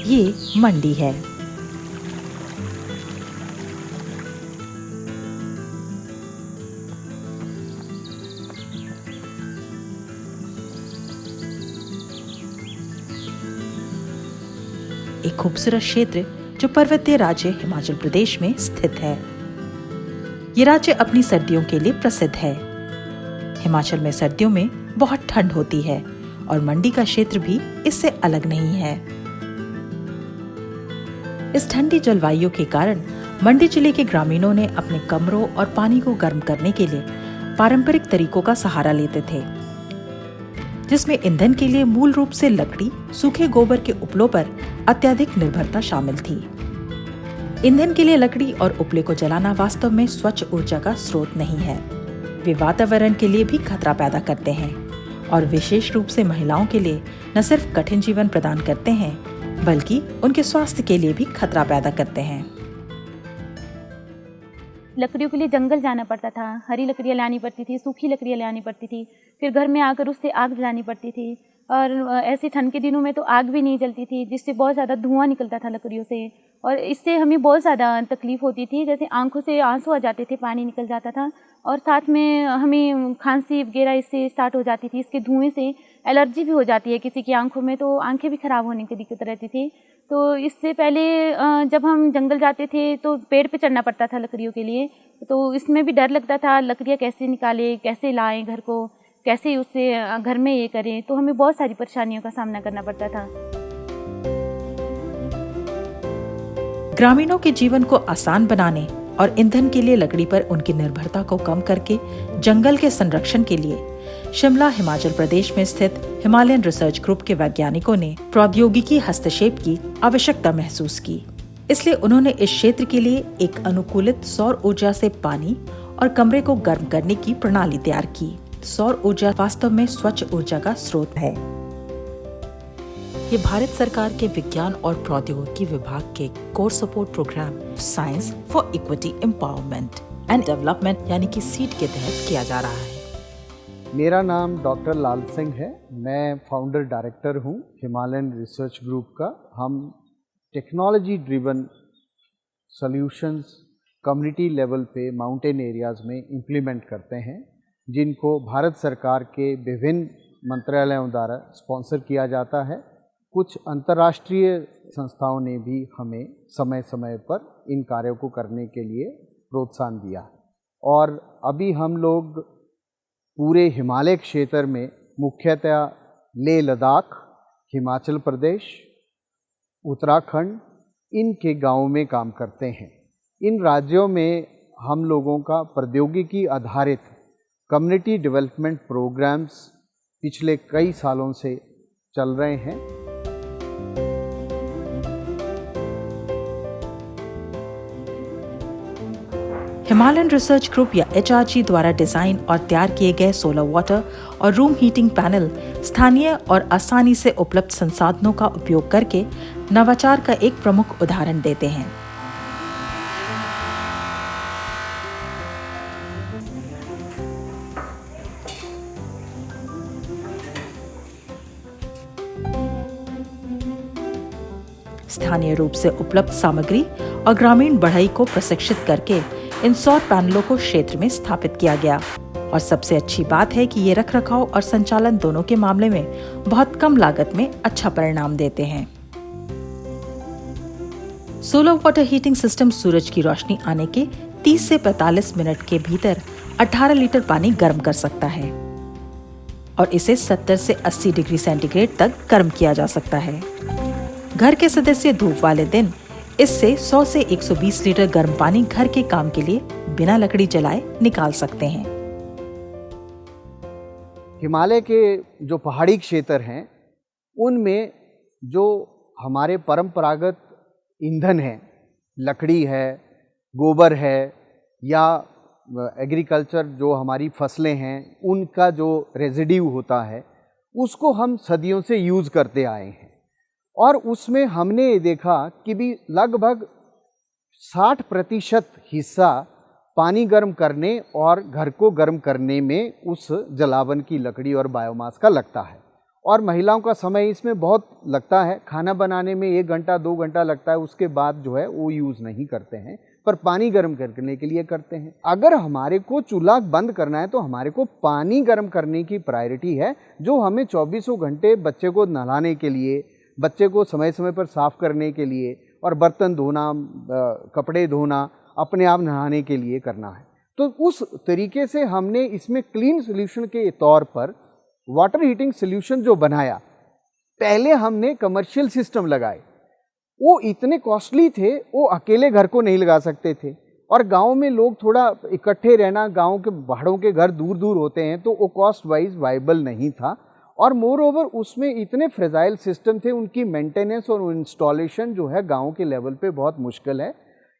ये मंडी है। एक खूबसूरत क्षेत्र जो पर्वतीय राज्य हिमाचल प्रदेश में स्थित है। ये राज्य अपनी सर्दियों के लिए प्रसिद्ध है। हिमाचल में सर्दियों में बहुत ठंड होती है और मंडी का क्षेत्र भी इससे अलग नहीं है। इस ठंडी जलवायु के कारण मंडी जिले के ग्रामीणों ने अपने कमरों और पानी को गर्म करने के लिए पारंपरिक तरीकों का सहारा लेते थे, जिसमें ईंधन के लिए मूल रूप से लकड़ी, सूखे गोबर के उपलों पर अत्यधिक निर्भरता शामिल थी। ईंधन के लिए लकड़ी और उपले को जलाना वास्तव में स्वच्छ ऊर्जा का स्रोत नहीं है। वे वातावरण के लिए भी खतरा पैदा करते हैं और विशेष रूप से महिलाओं के लिए न सिर्फ कठिन जीवन प्रदान करते हैं, बल्कि उनके स्वास्थ्य के लिए भी खतरा पैदा करते हैं। लकड़ियों के लिए जंगल जाना पड़ता था, हरी लकड़ियाँ लानी पड़ती थी, सूखी लकड़ियाँ लानी पड़ती थी, फिर घर में आकर उससे आग जलानी पड़ती थी। और ऐसे ठंड के दिनों में तो आग भी नहीं जलती थी, जिससे बहुत ज़्यादा धुआं निकलता था लकड़ियों से, और इससे हमें बहुत ज़्यादा तकलीफ़ होती थी। जैसे आंखों से आंसू आ जाते थे, पानी निकल जाता था, और साथ में हमें खांसी वगैरह इससे स्टार्ट हो जाती थी। इसके धुएँ से एलर्जी भी हो जाती है किसी की आंखों में, तो आंखें भी ख़राब होने की दिक्कत रहती थी। तो इससे पहले जब हम जंगल जाते थे तो पेड़ पे चढ़ना पड़ता था लकड़ियों के लिए, तो इसमें भी डर लगता था, लकड़ियाँ कैसे निकालें, कैसे लाएं घर को, कैसे उससे घर में ये करें। तो हमें बहुत सारी परेशानियों का सामना करना पड़ता था। ग्रामीणों के जीवन को आसान बनाने और ईंधन के लिए लकड़ी पर उनकी निर्भरता को कम करके जंगल के संरक्षण के लिए शिमला, हिमाचल प्रदेश में स्थित हिमालयन रिसर्च ग्रुप के वैज्ञानिकों ने प्रौद्योगिकी हस्तक्षेप की आवश्यकता महसूस की। इसलिए उन्होंने इस क्षेत्र के लिए एक अनुकूलित सौर ऊर्जा से पानी और कमरे को गर्म करने की प्रणाली तैयार की। सौर ऊर्जा वास्तव में स्वच्छ ऊर्जा का स्रोत है। ये भारत सरकार के विज्ञान और प्रौद्योगिकी विभाग के core support program science for equity empowerment and development यानी कि सीड के तहत किया जा रहा है। मेरा नाम डॉक्टर लाल सिंह है। मैं फाउंडर डायरेक्टर हूँ हिमालयन रिसर्च ग्रुप का। हम technology driven solutions community level पे माउंटेन एरियाज़ में इम्प्लीमेंट करते हैं, जिनको भारत सरकार के विभिन्न मंत्रालयों द्वारा स्पॉन्सर किया जाता है। कुछ अंतर्राष्ट्रीय संस्थाओं ने भी हमें समय समय पर इन कार्यों को करने के लिए प्रोत्साहन दिया, और अभी हम लोग पूरे हिमालय क्षेत्र में मुख्यतः लेह लद्दाख, हिमाचल प्रदेश, उत्तराखंड, इनके गांवों में काम करते हैं। इन राज्यों में हम लोगों का प्रौद्योगिकी आधारित कम्युनिटी डेवलपमेंट प्रोग्राम्स पिछले कई सालों से चल रहे हैं। हिमालयन रिसर्च ग्रुप या HRG द्वारा डिजाइन और तैयार किए गए सोलर वाटर और रूम हीटिंग पैनल स्थानीय और आसानी से उपलब्ध संसाधनों का उपयोग करके नवाचार का एक प्रमुख उदाहरण देते हैं। स्थानीय रूप से उपलब्ध सामग्री और ग्रामीण बढ़ई को प्रशिक्षित करके इन सौर पैनलों को क्षेत्र में स्थापित किया गया, और सबसे अच्छी बात है कि ये रखरखाव और संचालन दोनों के मामले में बहुत कम लागत में अच्छा परिणाम देते हैं। सोलर वाटर हीटिंग सिस्टम सूरज की रोशनी आने के 30 से 45 मिनट के भीतर 18 लीटर पानी गर्म कर सकता है और इसे 70 से 80 डिग्री सेंटीग्रेड तक गर्म किया जा सकता है। घर के सदस्य धूप वाले दिन इससे 100 से 120 लीटर गर्म पानी घर के काम के लिए बिना लकड़ी जलाए निकाल सकते हैं। हिमालय के जो पहाड़ी क्षेत्र हैं, उनमें जो हमारे परंपरागत ईंधन है, लकड़ी है, गोबर है, या एग्रीकल्चर जो हमारी फसलें हैं, उनका जो रेजिड्यू होता है, उसको हम सदियों से यूज़ करते आए हैं। और उसमें हमने देखा कि भी लगभग 60% हिस्सा पानी गर्म करने और घर को गर्म करने में उस जलावन की लकड़ी और बायोमास का लगता है, और महिलाओं का समय इसमें बहुत लगता है, खाना बनाने में 1 घंटा 2 घंटा लगता है, उसके बाद जो है वो यूज़ नहीं करते हैं, पर पानी गर्म करने के लिए करते हैं। अगर हमारे को चूल्हा बंद करना है तो हमारे को पानी गर्म करने की प्रायोरिटी है, जो हमें 24 घंटे बच्चे को नहलाने के लिए, बच्चे को समय समय पर साफ़ करने के लिए और बर्तन धोना, कपड़े धोना, अपने आप नहाने के लिए करना है। तो उस तरीके से हमने इसमें क्लीन सोल्यूशन के तौर पर वाटर हीटिंग सोल्यूशन जो बनाया, पहले हमने कमर्शियल सिस्टम लगाए, वो इतने कॉस्टली थे, वो अकेले घर को नहीं लगा सकते थे, और गांव में लोग थोड़ा इकट्ठे रहना, गांव के पहाड़ों के घर दूर दूर होते हैं, तो वो कॉस्ट वाइज वाइबल नहीं था, और मोर ओवर उसमें इतने फ्रेजाइल सिस्टम थे, उनकी मेंटेनेंस और इंस्टॉलेशन जो है गांव के लेवल पे बहुत मुश्किल है।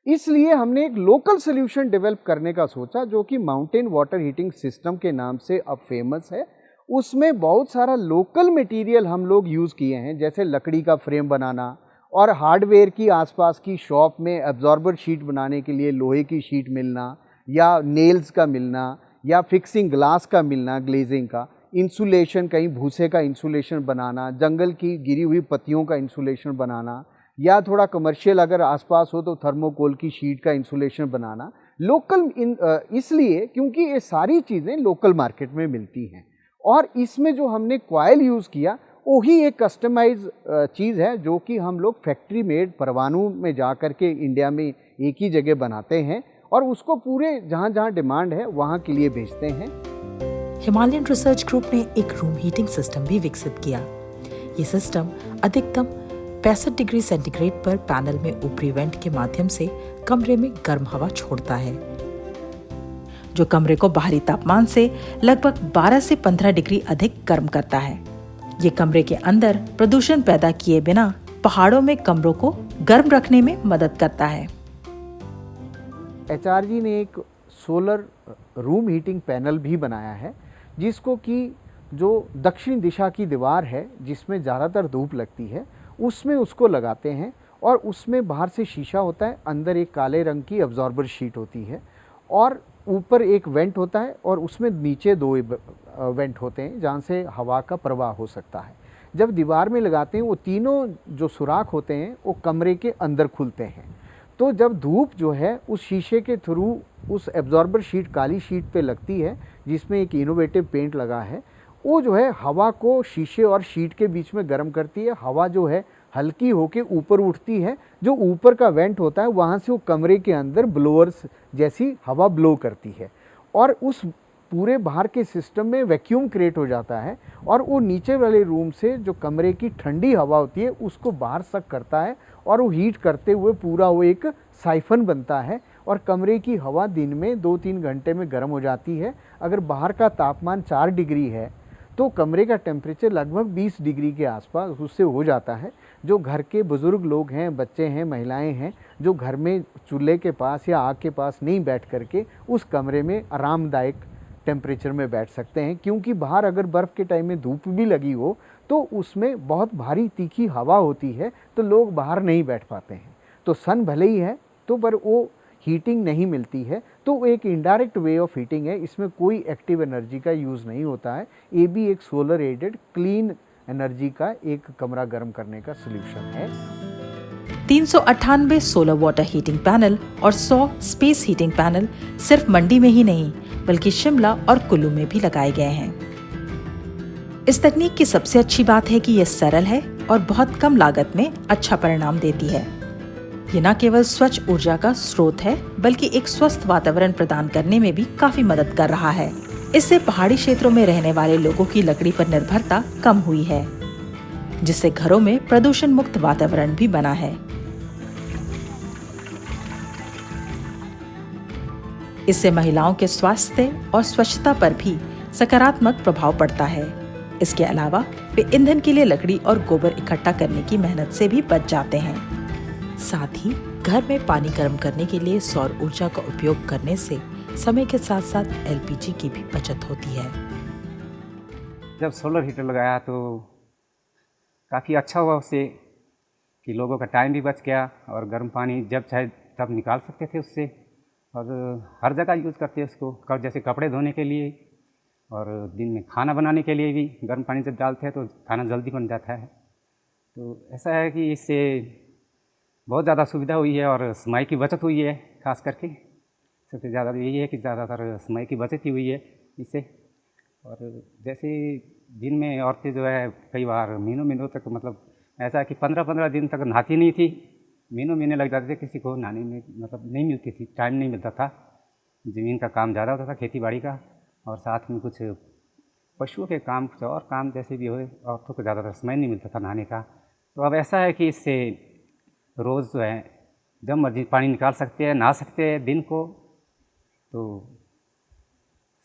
इसलिए हमने एक लोकल सोल्यूशन डेवलप करने का सोचा, जो कि माउंटेन वाटर हीटिंग सिस्टम के नाम से अब फेमस है। उसमें बहुत सारा लोकल मटेरियल हम लोग यूज़ किए हैं, जैसे लकड़ी का फ्रेम बनाना, और हार्डवेयर की आसपास की शॉप में एब्जॉर्बर शीट बनाने के लिए लोहे की शीट मिलना, या नेल्स का मिलना, या फिक्सिंग ग्लास का मिलना, ग्लेजिंग का, इंसुलेशन, कहीं भूसे का इंसुलेशन बनाना, जंगल की गिरी हुई पत्तियों का इंसुलेशन बनाना, या थोड़ा कमर्शियल अगर आसपास हो तो थर्मोकोल की शीट का इंसुलेशन बनाना। लोकल इसलिए क्योंकि ये सारी चीज़ें लोकल मार्केट में मिलती हैं, और इसमें जो हमने कॉइल यूज़ किया वही एक कस्टमाइज चीज़ है, जो कि हम लोग फैक्ट्री मेड परवाणु में जा कर के इंडिया में एक ही जगह बनाते हैं, और उसको पूरे जहाँ जहाँ डिमांड है वहाँ के लिए भेजते हैं। हिमालयन रिसर्च ग्रुप ने एक रूम हीटिंग सिस्टम भी विकसित किया। ये सिस्टम अधिकतम 65 डिग्री सेंटीग्रेड पर पैनल में ऊपरी वेंट के माध्यम से कमरे में गर्म हवा छोड़ता है, जो कमरे को बाहरी तापमान से लगभग 12 से 15 डिग्री अधिक गर्म करता है। ये कमरे के अंदर प्रदूषण पैदा किए बिना पहाड़ों में कमरों को गर्म रखने में मदद करता है। HRG ने एक सोलर रूम हीटिंग पैनल भी बनाया है, जिसको कि जो दक्षिण दिशा की दीवार है जिसमें ज़्यादातर धूप लगती है, उसमें उसको लगाते हैं, और उसमें बाहर से शीशा होता है, अंदर एक काले रंग की अब्जॉर्बर शीट होती है, और ऊपर एक वेंट होता है, और उसमें नीचे 2 वेंट होते हैं जहाँ से हवा का प्रवाह हो सकता है। जब दीवार में लगाते हैं, वो तीनों जो सुराख होते हैं वो कमरे के अंदर खुलते हैं। तो जब धूप जो है उस शीशे के थ्रू उस एब्जॉर्बर शीट, काली शीट पे लगती है, जिसमें एक इनोवेटिव पेंट लगा है, वो जो है हवा को शीशे और शीट के बीच में गर्म करती है। हवा जो है हल्की होके ऊपर उठती है, जो ऊपर का वेंट होता है वहाँ से वो कमरे के अंदर ब्लोअर्स जैसी हवा ब्लो करती है, और उस पूरे बाहर के सिस्टम में वैक्यूम क्रिएट हो जाता है, और वो नीचे वाले रूम से जो कमरे की ठंडी हवा होती है उसको बाहर सक करता है, और वो हीट करते हुए पूरा वो एक साइफन बनता है, और कमरे की हवा दिन में 2-3 घंटे में गर्म हो जाती है। अगर बाहर का तापमान 4 डिग्री है तो कमरे का टेम्परेचर लगभग 20 डिग्री के आसपास उससे हो जाता है। जो घर के बुज़ुर्ग लोग हैं, बच्चे हैं, महिलाएं हैं, जो घर में चूल्हे के पास या आग के पास नहीं बैठ करके उस कमरे में आरामदायक टेम्परेचर में बैठ सकते हैं, क्योंकि बाहर अगर बर्फ़ के टाइम में धूप भी लगी हो तो उसमें बहुत भारी तीखी हवा होती है, तो लोग बाहर नहीं बैठ पाते हैं। तो सन भले ही है तो पर वो हीटिंग नहीं मिलती है, तो एक इनडायरेक्ट वे ऑफ हीटिंग है, इसमें कोई एक्टिव एनर्जी का यूज़ नहीं होता है। ये भी एक सोलर एडेड क्लीन एनर्जी का एक कमरा गर्म करने का सॉल्यूशन है। 398 सोलर वाटर हीटिंग पैनल और 100 स्पेस हीटिंग पैनल सिर्फ मंडी में ही नहीं बल्कि शिमला और कुल्लू में भी लगाए गए हैं। इस तकनीक की सबसे अच्छी बात है कि यह सरल है और बहुत कम लागत में अच्छा परिणाम देती है। ये न केवल स्वच्छ ऊर्जा का स्रोत है बल्कि एक स्वस्थ वातावरण प्रदान करने में भी काफी मदद कर रहा है। इससे पहाड़ी क्षेत्रों में रहने वाले लोगों की लकड़ी पर निर्भरता कम हुई है, जिससे घरों में प्रदूषण मुक्त वातावरण भी बना है। इससे महिलाओं के स्वास्थ्य और स्वच्छता पर भी सकारात्मक प्रभाव पड़ता है। इसके अलावा वे ईंधन के लिए लकड़ी और गोबर इकट्ठा करने की मेहनत से भी बच जाते हैं। साथ ही घर में पानी गर्म करने के लिए सौर ऊर्जा का उपयोग करने से समय के साथ साथ एलपीजी की भी बचत होती है। जब सोलर हीटर लगाया तो काफ़ी अच्छा हुआ उससे कि लोगों का टाइम भी बच गया और गर्म पानी जब चाहे तब निकाल सकते थे उससे, और हर जगह यूज़ करते हैं उसको। जैसे कपड़े धोने के लिए और दिन में खाना बनाने के लिए भी गर्म पानी जब डालते हैं तो खाना जल्दी बन जाता है। तो ऐसा है कि इससे बहुत ज़्यादा सुविधा हुई है और समय की बचत हुई है। खास करके सबसे ज़्यादा तो यही है कि ज़्यादातर समय की बचत ही हुई है इससे। और जैसे दिन में औरतें जो है कई बार महीनों तक, मतलब ऐसा है कि 15-15 दिन तक नहाती नहीं थी, महीने लग जाते थे किसी को नहाने में, मतलब नहीं मिलती थी, टाइम नहीं मिलता था। ज़मीन का काम ज़्यादा होता था, खेती बाड़ी का, और साथ में कुछ पशुओं के काम, कुछ और काम जैसे भी हुए, औरतों को ज़्यादातर समय नहीं मिलता था नहाने का। तो अब ऐसा है कि इससे रोज़ जो है जब मर्जी पानी निकाल सकते हैं, नहा सकते हैं दिन को, तो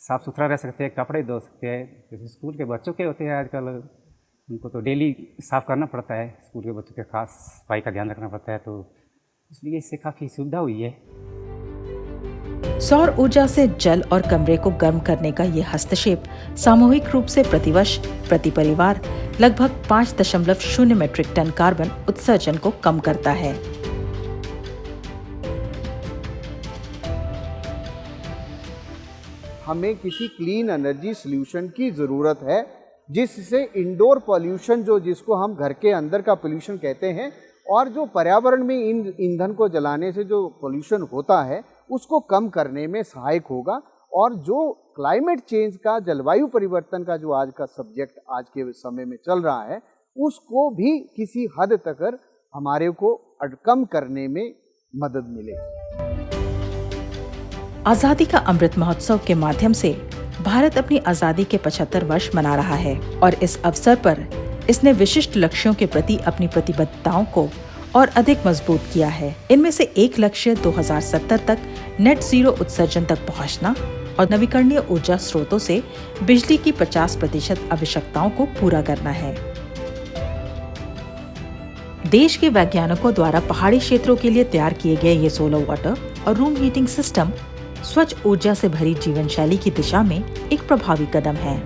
साफ़ सुथरा रह सकते हैं, कपड़े धो सकते हैं। जैसे स्कूल के बच्चों के होते हैं आजकल, उनको तो डेली साफ़ करना पड़ता है, स्कूल के बच्चों के खास सफाई का ध्यान रखना पड़ता है, तो इसलिए इससे काफ़ी सुविधा हुई है। सौर ऊर्जा से जल और कमरे को गर्म करने का ये हस्तक्षेप सामूहिक रूप से प्रतिवर्ष प्रति परिवार लगभग 5.0 मीट्रिक टन कार्बन उत्सर्जन को कम करता है। हमें किसी क्लीन एनर्जी सॉल्यूशन की ज़रूरत है जिससे इंडोर पॉल्यूशन, जिसको हम घर के अंदर का पॉल्यूशन कहते हैं, और जो पर्यावरण में ईंधन को जलाने से जो पॉल्यूशन होता है उसको कम करने में सहायक होगा। और जो क्लाइमेट चेंज का, जलवायु परिवर्तन का जो आज का सब्जेक्ट आज के समय में चल रहा है, उसको भी किसी हद तक हमारे को कम करने में मदद मिलेगी। आजादी का अमृत महोत्सव के माध्यम से भारत अपनी आजादी के 75 वर्ष मना रहा है और इस अवसर पर इसने विशिष्ट लक्ष्यों के प्रति अपनी प्रतिबद्धताओं को और अधिक मजबूत किया है। इनमें से एक लक्ष्य 2070 तक नेट जीरो उत्सर्जन तक पहुंचना और नवीकरणीय ऊर्जा स्रोतों से बिजली की 50% आवश्यकताओं को पूरा करना है। देश के वैज्ञानिकों द्वारा पहाड़ी क्षेत्रों के लिए तैयार किए गए ये सोलर वाटर और रूम हीटिंग सिस्टम स्वच्छ ऊर्जा से भरी जीवन शैली की दिशा में एक प्रभावी कदम है।